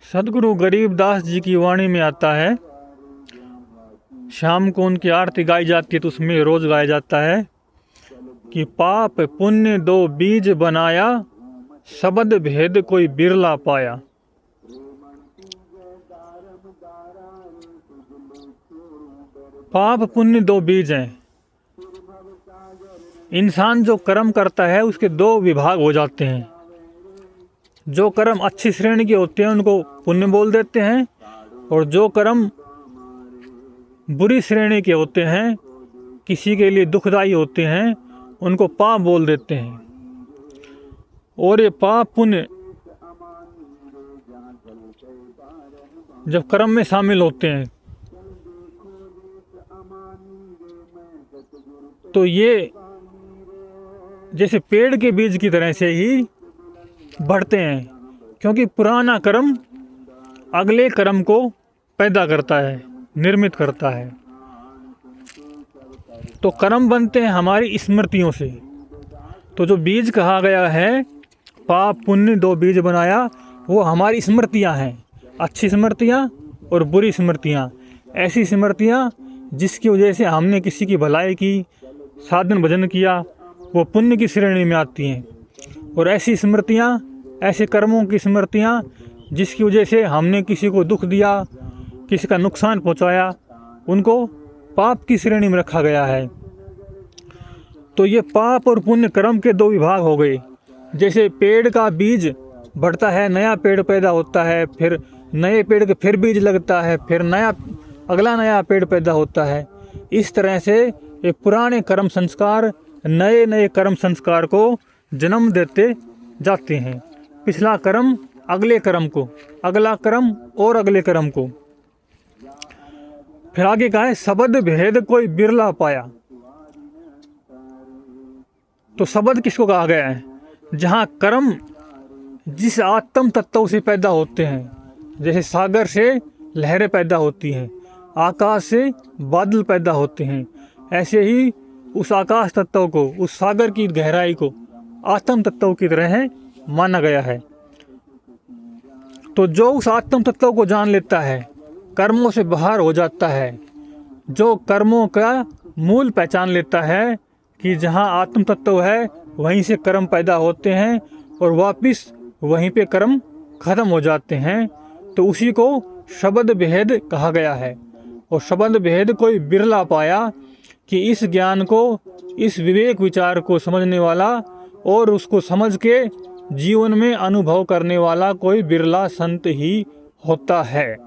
सदगुरु गरीबदास जी की वाणी में आता है, शाम को उनकी आरती गाई जाती है तो उसमें रोज गाया जाता है कि पाप पुण्य दो बीज बनाया, शब्द भेद कोई बिरला पाया। पाप पुण्य दो बीज हैं। इंसान जो कर्म करता है उसके दो विभाग हो जाते हैं। जो कर्म अच्छी श्रेणी के होते हैं उनको पुण्य बोल देते हैं, और जो कर्म बुरी श्रेणी के होते हैं, किसी के लिए दुखदाई होते हैं, उनको पाप बोल देते हैं। और ये पाप पुण्य जब कर्म में शामिल होते हैं तो ये जैसे पेड़ के बीज की तरह से ही बढ़ते हैं, क्योंकि पुराना कर्म अगले कर्म को पैदा करता है, निर्मित करता है। तो कर्म बनते हैं हमारी स्मृतियों से। तो जो बीज कहा गया है, पाप पुण्य दो बीज बनाया, वो हमारी स्मृतियां हैं, अच्छी स्मृतियां और बुरी स्मृतियां। ऐसी स्मृतियां जिसकी वजह से हमने किसी की भलाई की, साधन भजन किया, वो पुण्य की श्रेणी में आती हैं। और ऐसी स्मृतियां, ऐसे कर्मों की स्मृतियां जिसकी वजह से हमने किसी को दुख दिया, किसी का नुकसान पहुंचाया, उनको पाप की श्रेणी में रखा गया है। तो ये पाप और पुण्य कर्म के दो विभाग हो गए। जैसे पेड़ का बीज बढ़ता है, नया पेड़ पैदा होता है, फिर नए पेड़ के फिर बीज लगता है, फिर अगला नया पेड़ पैदा होता है। इस तरह से ये पुराने कर्म संस्कार नए नए कर्म संस्कार को जन्म देते जाते हैं। पिछला कर्म अगले कर्म को, अगला कर्म और अगले कर्म को। फिर आगे कहा है, शब्द भेद कोई बिरला पाया। तो शब्द किसको कहा गया है? जहाँ कर्म जिस आत्म तत्व से पैदा होते हैं, जैसे सागर से लहरें पैदा होती हैं, आकाश से बादल पैदा होते हैं, ऐसे ही उस आकाश तत्व को, उस सागर की गहराई को आत्म तत्व की तरह माना गया है। तो जो उस आत्म तत्व को जान लेता है, कर्मों से बाहर हो जाता है, जो कर्मों का मूल पहचान लेता है कि जहाँ आत्म तत्व है वहीं से कर्म पैदा होते हैं और वापिस वहीं पे कर्म खत्म हो जाते हैं, तो उसी को शब्द भेद कहा गया है। और शब्द भेद कोई बिरला पाया कि इस ज्ञान को, इस विवेक विचार को समझने वाला और उसको समझ के जीवन में अनुभव करने वाला कोई बिरला संत ही होता है।